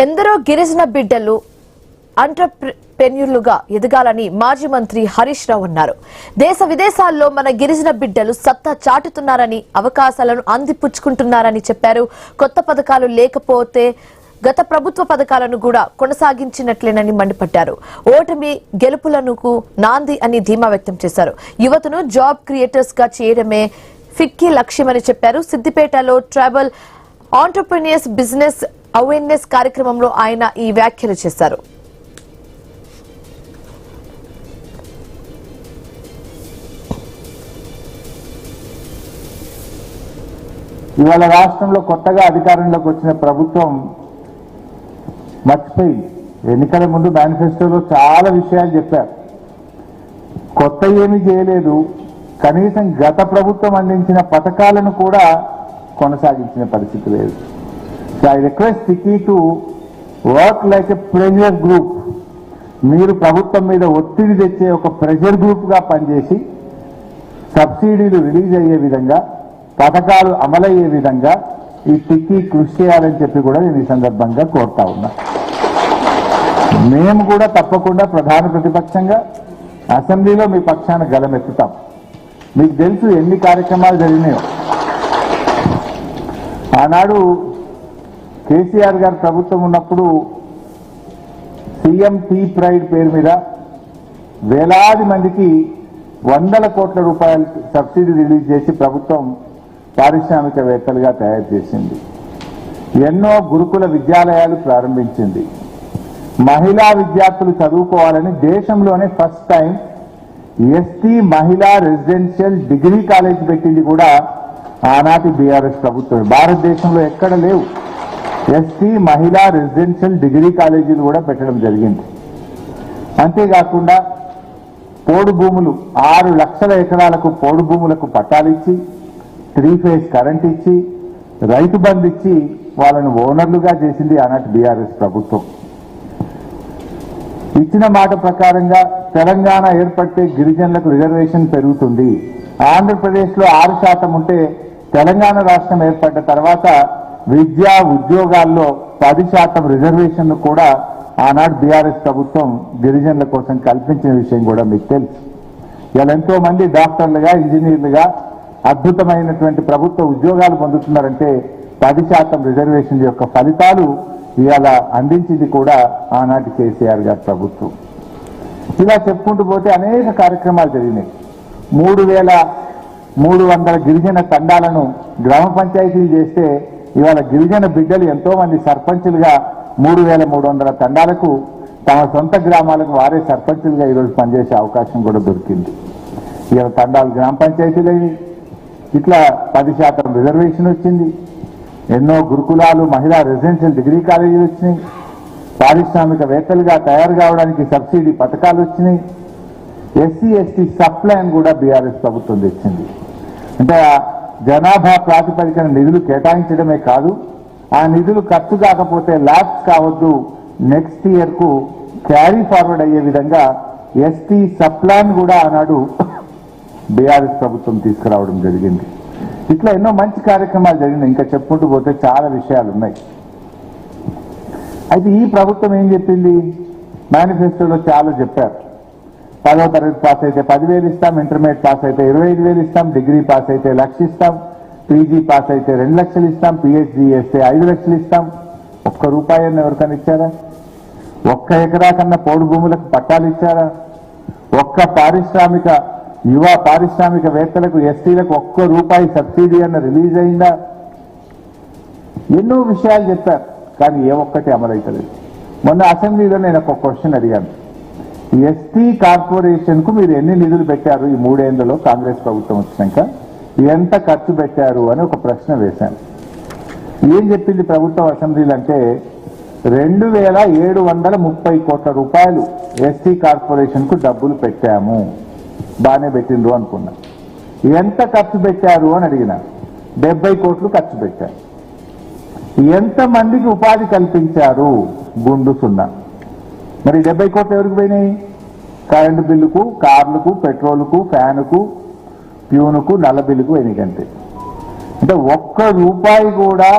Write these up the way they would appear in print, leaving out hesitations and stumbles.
ఎందరో గిరిజన బిడ్డలు ఎంటర్‌ప్రెన్యూర్లుగా ఎదగాలని మాజీ మంత్రి హరీష్ రావు అన్నారు. దేశ విదేశాల్లో మన గిరిజన బిడ్డలు సత్తా చాటుతున్నారని, అవకాశాలను అందిపుచ్చుకుంటున్నారని చెప్పారు. కొత్త పథకాలు లేకపోతే గత ప్రభుత్వ పథకాలను కూడా కొనసాగించినట్లేనని మండిపడ్డారు. ఓటమి గెలుపులకు నాంది అని ధీమా వ్యక్తం చేశారు. యువతను జాబ్ క్రియేటర్స్ గా చేయడమే ఫిక్కీ లక్ష్యమని చెప్పారు. సిద్దిపేటలో ట్రైబల్ ఎంటర్‌ప్రెన్యూర్స్ బిజినెస్ అవేర్నెస్ కార్యక్రమంలో ఆయన ఈ వ్యాఖ్యలు చేశారు. ఇవాళ రాష్ట్రంలో కొత్తగా అధికారంలోకి వచ్చిన ప్రభుత్వం మర్చిపోయింది. ఎన్నికల ముందు మేనిఫెస్టోలో చాలా విషయాలు చెప్పారు. కొత్త ఏమీ చేయలేదు. కనీసం గత ప్రభుత్వం అందించిన పథకాలను కూడా కొనసాగించిన పరిస్థితి లేదు. So I request city to work like a pressure group. మీరు ప్రభుత్వం మీద ఒత్తిడి తెచ్చే ఒక ప్రెషర్ గ్రూప్ గా పనిచేసి సబ్సిడీలు రిలీజ్ అయ్యే విధంగా, పథకాలు అమలయ్యే విధంగా ఈ సిటీ కృషి చేయాలని చెప్పి కూడా నేను ఈ సందర్భంగా కోరుతా ఉన్నా. మేము కూడా తప్పకుండా ప్రధాన ప్రతిపక్షంగా అసెంబ్లీలో మీ పక్షాన గలమెత్తుతాం. మీకు తెలుసు ఎన్ని కార్యక్రమాలు జరిగినాయో. ఆనాడు కేసీఆర్ గారు ప్రభుత్వం ఉన్నప్పుడు సీఎం టీ ప్రైడ్ పేరు మీద వేలాది మందికి 100 కోట్ల రూపాయలు సబ్సిడీ రిలీజ్ చేసి ప్రభుత్వం పారిశ్రామికవేత్తలుగా తయారు చేసింది. ఎన్నో గురుకుల విద్యాలయాలు ప్రారంభించింది. మహిళా విద్యార్థులు చదువుకోవాలని దేశంలోనే ఫస్ట్ టైం ఎస్టీ మహిళా రెసిడెన్షియల్ డిగ్రీ కాలేజ్ పెట్టింది కూడా ఆనాటి బీఆర్ఎస్ ప్రభుత్వం. భారతదేశంలో ఎక్కడ లేవు ఎస్టీ మహిళా రెసిడెన్షియల్ డిగ్రీ కాలేజీలు కూడా పెట్టడం జరిగింది. అంతేకాకుండా పోడు భూములు 6 లక్షల ఎకరాలకు పోడు భూములకు పట్టాలిచ్చి, 3 ఫేజ్ కరెంట్ ఇచ్చి, రైతు బంధు ఇచ్చి వాళ్ళను ఓనర్లుగా చేసింది ఆనాటి బీఆర్ఎస్ ప్రభుత్వం. ఇచ్చిన మాట ప్రకారంగా తెలంగాణ ఏర్పడితే గిరిజనులకు రిజర్వేషన్ పెరుగుతుంది. ఆంధ్రప్రదేశ్ లో 6% ఉంటే తెలంగాణ రాష్ట్రం ఏర్పడ్డ తర్వాత విద్యా ఉద్యోగాల్లో 10% రిజర్వేషన్లు కూడా ఆనాడు బీఆర్ఎస్ ప్రభుత్వం గిరిజనుల కోసం కల్పించిన విషయం కూడా మీకు తెలుసు. ఇలా ఎంతో మంది డాక్టర్లుగా, ఇంజనీర్లుగా అద్భుతమైనటువంటి ప్రభుత్వ ఉద్యోగాలు పొందుతున్నారంటే 10% రిజర్వేషన్ యొక్క ఫలితాలు ఇవాళ అందించింది కూడా ఆనాటి కేసీఆర్ గారి ప్రభుత్వం. ఇలా చెప్పుకుంటూ పోతే అనేక కార్యక్రమాలు జరిగినాయి. 3300 గిరిజన తండాలను గ్రామ పంచాయతీలు చేస్తే ఇవాళ గిరిజన బిడ్డలు ఎంతో మంది సర్పంచులుగా 3300 తండాలకు తమ సొంత గ్రామాలకు వారే సర్పంచులుగా ఈరోజు పనిచేసే అవకాశం కూడా దొరికింది. ఇవాళ తండాలు గ్రామ పంచాయతీలు ఇట్లా 10% రిజర్వేషన్ వచ్చింది. ఎన్నో గురుకులాలు, మహిళా రెసిడెన్షియల్ డిగ్రీ కాలేజీలు వచ్చినాయి. పారిశ్రామికవేత్తలుగా తయారు కావడానికి సబ్సిడీ పథకాలు వచ్చినాయి. ఎస్సీ ఎస్టీ సబ్ ప్లాన్ కూడా బీఆర్ఎస్ ప్రభుత్వం తెచ్చింది. అంటే జనాభా ప్రాతిపదికన నిధులు కేటాయించడమే కాదు, ఆ నిధులు ఖర్చు కాకపోతే ల్యాప్స్ కావద్దు, నెక్స్ట్ ఇయర్ కు క్యారీ ఫార్వర్డ్ అయ్యే విధంగా ఎస్టీ సబ్ ప్లాన్ కూడా ఆనాడు బీఆర్ఎస్ ప్రభుత్వం తీసుకురావడం జరిగింది. ఇట్లా ఎన్నో మంచి కార్యక్రమాలు జరిగినాయి. ఇంకా చెప్పుకుంటూ పోతే చాలా విషయాలు ఉన్నాయి. అయితే ఈ ప్రభుత్వం ఏం చెప్పింది? మేనిఫెస్టోలో చాలా చెప్పారు. 10వ తరగతి పాస్ అయితే 10,000 ఇస్తాం, ఇంటర్మీడియట్ పాస్ అయితే 25,000 ఇస్తాం, డిగ్రీ పాస్ అయితే 1,00,000 ఇస్తాం, పీజీ పాస్ అయితే 2 లక్షలు ఇస్తాం, పిహెచ్డీ చేస్తే 5 లక్షలు ఇస్తాం. ఒక్క రూపాయన్న ఎవరికైనా ఇచ్చారా? ఒక్క ఎకరా కన్నా పోడు భూములకు పట్టాలు ఇచ్చారా? ఒక్క యువ పారిశ్రామికవేత్తలకు, ఎస్టీలకు ఒక్క రూపాయి సబ్సిడీ అన్న రిలీజ్ అయిందా? ఎన్నో విషయాలు చెప్పారు, కానీ ఏ ఒక్కటి అమలైతలేదు. మొన్న అసెంబ్లీలో నేను ఒక క్వశ్చన్ అడిగాను. ఎస్టీ కార్పొరేషన్ కు మీరు ఎన్ని నిధులు పెట్టారు ఈ 3 ఏళ్లలో కాంగ్రెస్ ప్రభుత్వం వచ్చినాక, ఎంత ఖర్చు పెట్టారు అని ఒక ప్రశ్న వేశాను. ఏం చెప్పింది ప్రభుత్వం అసెంబ్లీలో అంటే 2,730 కోట్ల రూపాయలు ఎస్టీ కార్పొరేషన్ కు డబ్బులు పెట్టాము. బాగానే పెట్టిండ్రు అనుకున్నా. ఎంత ఖర్చు పెట్టారు అని అడిగిన 70 కోట్లు ఖర్చు పెట్టారు. ఎంత మందికి ఉపాధి కల్పించారు? గుండు సున్నా. మరి 70 కోట్లు ఎవరికి పోయినాయి? కరెంటు బిల్లుకు, కార్లకు, పెట్రోలుకు, ఫ్యానుకు, ప్యూనుకు, నల్ల బిల్లుకు పోయినాయి. అంటే ఒక్క రూపాయి కూడా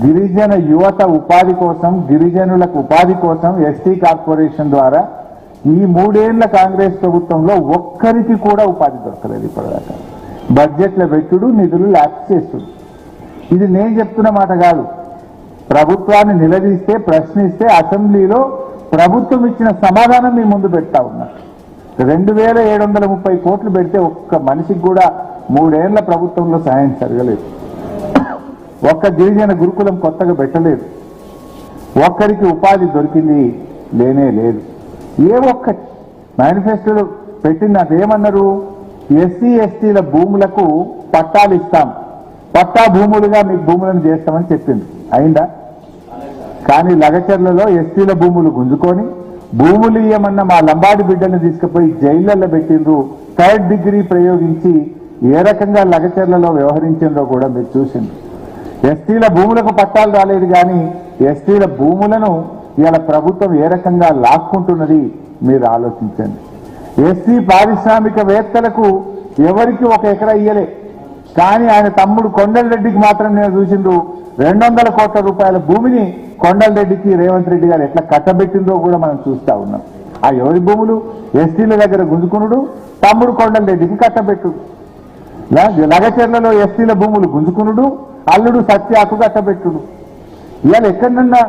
గిరిజన యువత ఉపాధి కోసం, గిరిజనులకు ఉపాధి కోసం ఎస్టీ కార్పొరేషన్ ద్వారా ఈ 3 ఏళ్ల కాంగ్రెస్ ప్రభుత్వంలో ఒక్కరికి కూడా ఉపాధి దొరకలేదు ఇప్పటిదాకా. బడ్జెట్ల పెట్టుడు, నిధులు ల్యాప్స్ చేస్తుడు. ఇది నేను చెప్తున్న మాట కాదు. ప్రభుత్వాన్ని నిలదీస్తే, ప్రశ్నిస్తే అసెంబ్లీలో ప్రభుత్వం ఇచ్చిన సమాధానం మీ ముందు పెడతా ఉన్నా. 2730 కోట్లు పెడితే ఒక్క మనిషికి కూడా 3 ఏళ్ల ప్రభుత్వంలో సాయం జరగలేదు. ఒక్క గిరిజన గురుకులం కొత్తగా పెట్టలేదు. ఒక్కరికి ఉపాధి దొరికింది లేనే లేదు. ఏ ఒక్క మేనిఫెస్టోలో పెట్టింది అదేమన్నారు? ఎస్సీ ఎస్టీల భూములకు పట్టాలు ఇస్తాం, పట్టా భూములుగా మీకు భూములను చేస్తామని చెప్పింది. అయిందా? కానీ లగచర్లలో ఎస్టీల భూములు గుంజుకొని భూములు ఇయ్యమన్న మా లంబాడి బిడ్డల్ని తీసుకుపోయి జైళ్లలో పెట్టిండ్రు. 3rd డిగ్రీ ప్రయోగించి ఏ రకంగా లగచర్లలో వ్యవహరించిందో కూడా మీరు చూసిండ్రు. ఎస్టీల భూములకు పట్టాలు రాలేదు, కానీ ఎస్టీల భూములను ఇవాళ ప్రభుత్వం ఏ రకంగా లాక్కుంటున్నది మీరు ఆలోచించండి. ఎస్సీ పారిశ్రామికవేత్తలకు ఎవరికి 1 ఎకరా ఇయ్యలే, కానీ ఆయన తమ్ముడు కొండలరెడ్డికి మాత్రం నేను చూసిండ్రు 200 కోట్ల రూపాయల భూమిని కొండలరెడ్డికి రేవంత్ రెడ్డి గారు ఎట్లా కట్టబెట్టిందో కూడా మనం చూస్తా ఉన్నాం. ఆ ఎవరి భూములు? ఎస్టీల దగ్గర గుంజుకునుడు, తమ్ముడు కొండలరెడ్డికి కట్టబెట్టు. లగచర్లలో ఎస్టీల భూములు గుంజుకునుడు, అల్లుడు సత్యాకు కట్టబెట్టుడు. ఇవాళ ఎక్కడన్నా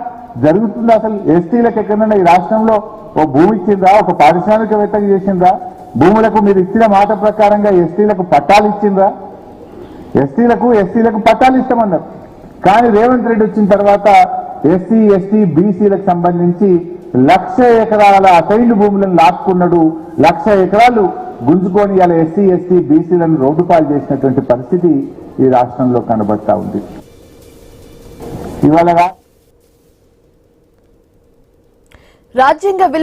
జరుగుతుందా? అసలు ఎస్టీలకు ఎక్కడన్నా ఈ రాష్ట్రంలో ఓ భూమి ఇచ్చిందా? ఒక పారిశ్రామికవేత్తకు చేసిందా? భూములకు మీరు ఇచ్చిన మాట ప్రకారంగా ఎస్టీలకు పట్టాలు ఇచ్చిందా? ఎస్టీలకు పట్టాలు ఇస్తామన్నారు. కానీ రేవంత్ రెడ్డి వచ్చిన తర్వాత ఎస్సీ ఎస్టీ బీసీలకు సంబంధించి 1,00,000 ఎకరాల అసైన్డ్ భూములను లాక్కున్నాడు. 1,00,000 ఎకరాలు గుంజుకొని ఇలా ఎస్సీ ఎస్టీ బీసీలను రోడ్డుపాలు చేసినటువంటి పరిస్థితి ఈ రాష్ట్రంలో కనబడతా ఉంది. ఇవాళ రాజ్యాంగ విలువ